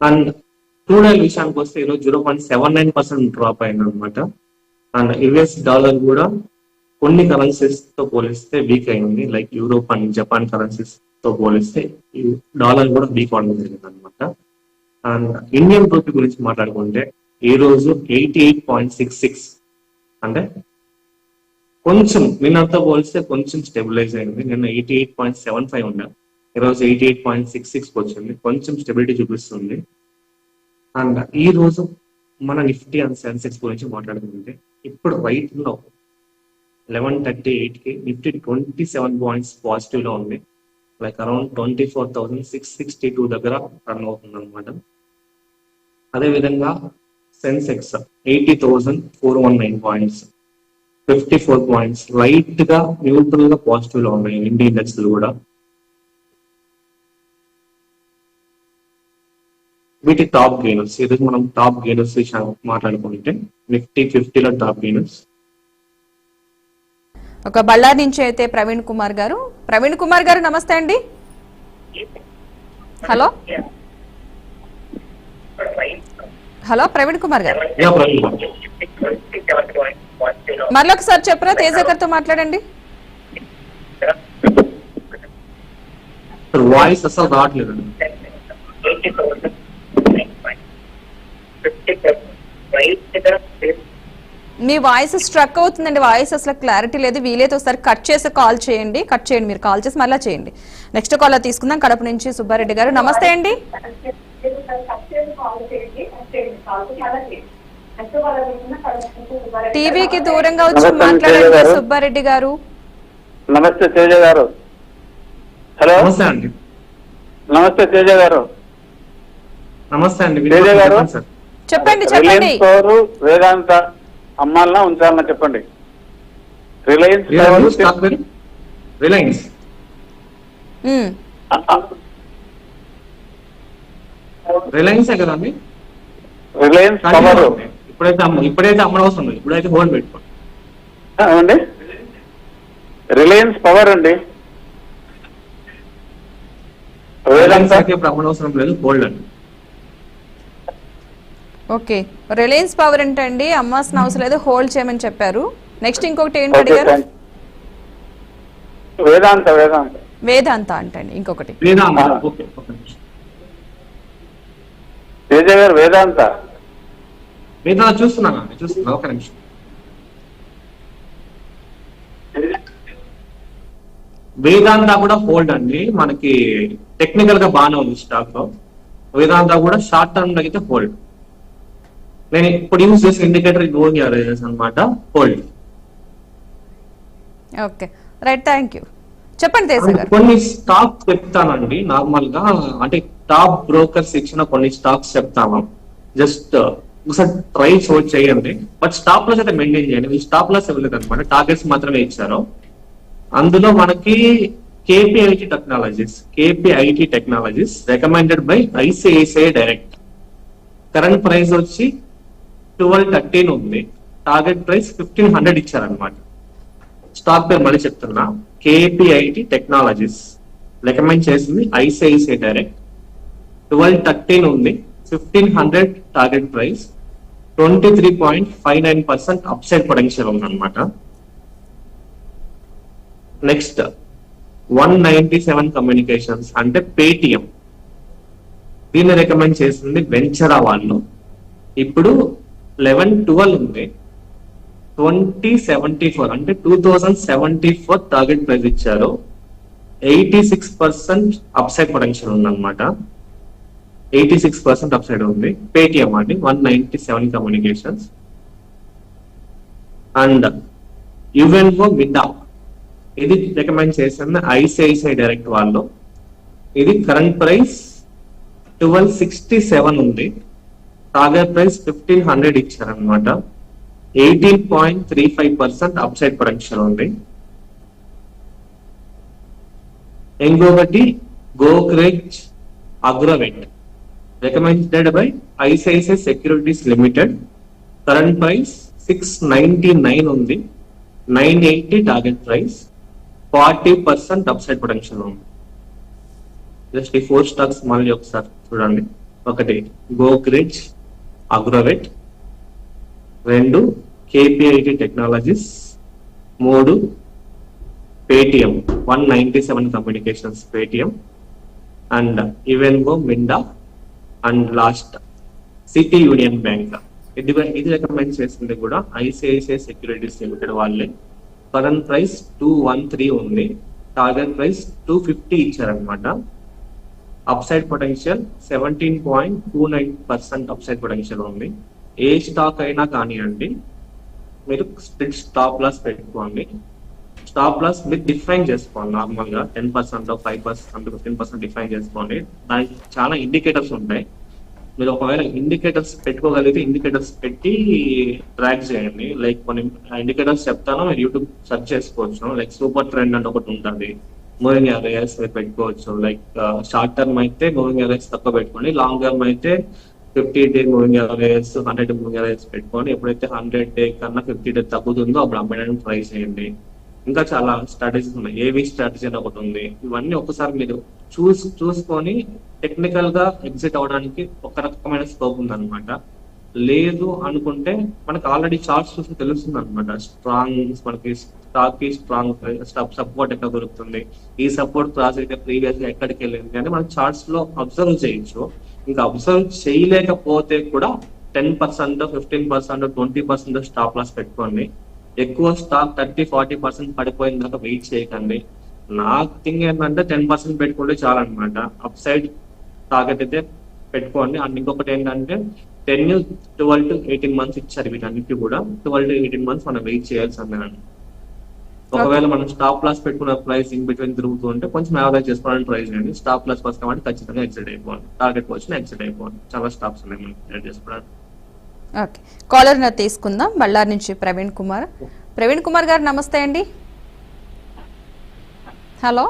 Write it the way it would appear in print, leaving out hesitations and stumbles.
And crude oil విషయానికి వస్తే ఈరోజు 0.79% డ్రాప్ అయింది అనమాట. అండ్ యుఎస్ డాలర్ కూడా కొన్ని కరెన్సీస్ తో పోలిస్తే వీక్ అయింది, like Europe and Japan currencies తో పోలిస్తే ఈ డాలర్ కూడా వీక్ అవడం జరిగింది అనమాట. అండ్ ఇండియన్ రూపీ గురించి మాట్లాడుకుంటే ఈ రోజు 88.66, అంటే కొంచెం నిన్నతో పోలిస్తే కొంచెం స్టెబిలైజ్ అయింది. నిన్న 88.75 ఉండే, ఈరోజు 88.66 వచ్చింది, కొంచెం స్టెబిలిటీ చూపిస్తుంది. అండ్ ఈ రోజు మన నిఫ్టీ అండ్ సెన్సెక్స్ గురించి మాట్లాడుకుంటే ఇప్పుడు రైట్ లో 11:38 కి నిఫ్టీ 27 పాయింట్స్ పాజిటివ్ లో ఉంది, లైక్ అరౌండ్ 24,662 దగ్గర రన్ అవుతుంది అనమాట. అదేవిధంగా సెన్సెక్స్ 80,419 పాయింట్స్, 54 పాయింట్స్ రైట్ గా న్యూట్రల్ గా పాజిటివ్ లో ఉన్నాయి ఇండియన్ ఇండెక్స్ కూడా. వీటి టాప్ గెయినర్స్, ఈరోజు మనం టాప్ గెయినర్స్ విషయం మాట్లాడుకుంటే నిఫ్టీ 50లో టాప్ గెయినర్స్. ఒక బళ్ళారి నుంచి అయితే ప్రవీణ్ కుమార్ గారు నమస్తే అండి. హలో ప్రవీణ్ కుమార్ గారు, మరొకసారి చెప్పరా, తేజ గారితో మాట్లాడండి. వాయిస్ అసలు రావట్లేదు. మీ వాయిస్ స్ట్రక్ అవుతుందండి, వాయిస్ అసలు క్లారిటీ లేదు. వీలైతే ఒకసారి కట్ చేసి కాల్ చేయండి, మీరు కాల్ చేసి మళ్ళీ చేయండి. నెక్స్ట్ కాల్ తీసుకుందాం. కడప నుంచి సుబ్బారెడ్డి గారు, నమస్తే అండి. టీవీకి దూరంగా వచ్చి మాట్లాడండి సుబ్బారెడ్డి గారు. నమస్తే తేజ గారు. హలో నమస్తే తేజ గారు. నమస్తే అండి తేజ గారు, చెప్పండి. వేదాంత అమ్మాలనా ఉంచాలన్నా చెప్పండి. రిలయన్స్ కదండి, రిలయన్స్ పవర్ ఇప్పుడైతే అమ్మనవసరం లేదు, ఇప్పుడైతే హోల్డ్ పెట్టుకోండి. అవునండి, రిలయన్స్ పవర్ అండి. వేదాంత ఇప్పుడు అమ్మనవసరం లేదు, హోల్డ్ అండి. ఓకే, రిలయన్స్ పవర్ ఏంటండి, అమ్మాల్సిన అవసరం లేదు, హోల్డ్ చేయమని చెప్పారు. నెక్స్ట్ ఇంకొకటి ఏంటి అడిగారు? వేదాంత అంటండి ఇంకొకటి. తేజ గారు వేదాంత చూస్తున్నా ఒక నిమిషం. వేదాంత కూడా హోల్డ్ అండి, మనకి టెక్నికల్ గా బాగానే ఉంది స్టాక్ లో. వేదాంత కూడా షార్ట్ టర్మ్ లో అయితే హోల్డ్. నేను ఇప్పుడు యూజ్ చేసే ఇండికేటర్ గోయింగ్ యావరేజెస్ అన్నమాట, hold. Okay right, thank you. చెప్పండి తేజ గారు. కొన్ని స్టాక్స్ చెప్తానండి నార్మల్ గా, అంటే టాప్ బ్రోకర్స్ ఇచ్చిన కొన్ని స్టాక్స్ చెప్తాను, జస్ట్ ఒకసారి ట్రై చేయండి. బట్ స్టాప్ లాస్ అయితే మెయింటైన్ చేయండి. స్టాప్ లాస్ ఇవ్వలేదు అనమాట, టార్గెట్స్ మాత్రమే ఇచ్చారు. అందులో మనకి KPIT technologies recommended by ICICI direct. Current price వచ్చి 1213 ఉంది, టార్గెట్ ప్రైస్ 1500 ఇచ్చారనమాట. స్టాక్ పేరు మళ్ళీ చెప్తున్నా, కేపీఐటీ టెక్నాలజీస్, రికమెండ్ చేసింది ఐసిఐసిఐ డైరెక్ట్. 1213 ఉంది, 1500 టార్గెట్ ప్రైస్, 23.59% అప్సైడ్ పొటెన్షియల్ ఉందన్నమాట. నెక్స్ట్ 197 కమ్యూనికేషన్స్ అంటే పేటిఎం, దీన్ని రికమెండ్ చేసింది వెంచరా వాళ్ళు. ఇప్పుడు 1112 ఉంది, 2074 అంటే 2074 టార్గెట్ ప్రైస్ ఇచ్చారు. 86% అప్సైడ్ పొటెన్షియల్ ఉందన్నమాట, 86% అప్సైడ్ ఉంది. పేటిఎం అండి, 197 కమ్యూనికేషన్స్. అండ్ యువెన్ఓ మిడా, ఇది రికమెండ్ చేసిన ఐసిఐసిఐ డైరెక్ట్ వాళ్ళు. ఇది కరెంట్ ప్రైస్ 1267 ఉంది, టార్గెట్ ప్రైస్ 1500 ఇచ్చారనమాట. 18.35% అప్సైడ్ పొటెన్షియల్ ఉంది. ఇంకొకటి Godrej agrovet, recommended by ICICI securities limited. Current price 699 ఉంది, 980 టార్గెట్ ప్రైస్, 40% అప్సైడ్ పొటెన్షియల్ ఉంది. జస్ట్ ఈ 4 స్టాక్స్ మళ్ళీ ఒకసారి చూడండి. ఒకటి Godrej agrovet, 2 KPIT technologies, 3 Paytm 197 communications Paytm, and ఈవెన్గో Minda, and last city union bank. ఇది రికమెండ్ చేసింది కూడా ఐసిఐసిఐ సెక్యూరిటీస్ లిమిటెడ్ వాళ్ళే. కరెంట్ ప్రైస్ 213 ఉంది, టార్గెట్ ప్రైస్ 250 ఇచ్చారనమాట. అప్సైడ్ పొటెన్షియల్ 17.29% అప్సైడ్ పొటెన్షియల్ ఉంది. ఏ స్టాక్ అయినా కానివ్వండి, మీరు స్ప్లిట్ స్టాప్ లాస్ పెట్టుకోండి. స్టాప్ లాస్ మీరు డిఫైన్ చేసుకోండి. నార్మల్ గా 10%, 5%, 15% డిఫైన్ చేసుకోండి. దానికి చాలా ఇండికేటర్స్ ఉంటాయి. మీరు ఒకవేళ ఇండికేటర్స్ పెట్టుకోగలిగితే ఇండికేటర్స్ పెట్టి ట్రాక్ చేయండి. లైక్ కొన్ని ఇండికేటర్స్ చెప్తాను, మీరు యూట్యూబ్ సెర్చ్ చేసుకోవచ్చు. లైక్ సూపర్ ట్రెండ్ అంటే ఒకటి ఉంటుంది, మూవింగ్ యావరేజ్ పెట్టుకోవచ్చు. లైక్ షార్ట్ టర్మ్ అయితే మూవింగ్ యావరేజ్ తక్కువ పెట్టుకోండి, లాంగ్ టర్మ్ అయితే 50 day moving average, 100 moving average పెట్టుకోండి. ఎప్పుడైతే 100 డే కన్నా 50 డే తగ్గుతుందో అప్పుడు అమ్మడానికి ట్రై చేయండి. ఇంకా చాలా స్ట్రాటజీస్ ఉన్నాయి, ఏవి స్ట్రాటజీ అని ఒకటి ఉంది. ఇవన్నీ ఒకసారి మీరు చూసుకొని టెక్నికల్ గా ఎగ్జిట్ అవడానికి ఒక రకమైన స్కోప్ ఉంది అనమాట. లేదు అనుకుంటే మనకి ఆల్రెడీ చార్ట్స్ చూసి తెలుస్తుంది అనమాట. మనకి స్టాక్ కి స్ట్రాంగ్ సపోర్ట్ ఎక్కడ దొరుకుతుంది, ఈ సపోర్ట్ క్రాస్ అయితే ప్రీవియస్ గా ఎక్కడికి వెళ్ళింది అని మనం చార్ట్స్ లో అబ్జర్వ్ చేయొచ్చు. ఇంకా అబ్జర్వ్ చేయలేకపోతే కూడా 10%, 15%, 20% స్టాప్ లాస్ పెట్టుకోండి. ఎక్కువ స్టాక్ 30-40% పడిపోయిన దాకా వెయిట్ చేయకండి. నా థింగ్ ఏంటంటే 10% పెట్టుకుంటే చాలు అనమాట. అప్ సైడ్ టార్గెట్ అయితే పెట్టుకోండి. అండ్ ఇంకొకటి ఏంటంటే 10, 12 to 18 months ఇచ్చారు వీటన్నిటి కూడా. 12 to 18 months మనం వెయిట్ చేయాల్సిందే. ఒకవేళ మనం స్టాప్ లాస్ పెట్టుకున్న ప్రైస్ ఇన్ బిట్వీన్ తిరుగుతూ ఉంటే కొంచెం యావరేజ్ చేసుకోవడానికి ట్రై చేయండి. స్టాప్ లాస్ ఫస్ట్ కాబట్టి ఖచ్చితంగా ఎగ్జిట్ అయిపోవాలి. టార్గెట్ వచ్చిన ఎగ్జిట్ అయిపోవాలి. చాలా స్టాప్స్ ఉన్నాయి మనం ట్రేడ్ చేసుకోవడానికి. ఓకే, కాలర్ నా తీసుకుందాం. బళ్ళారి నుంచి ప్రవీణ్ కుమార్ గారు, నమస్తే అండి. హలో.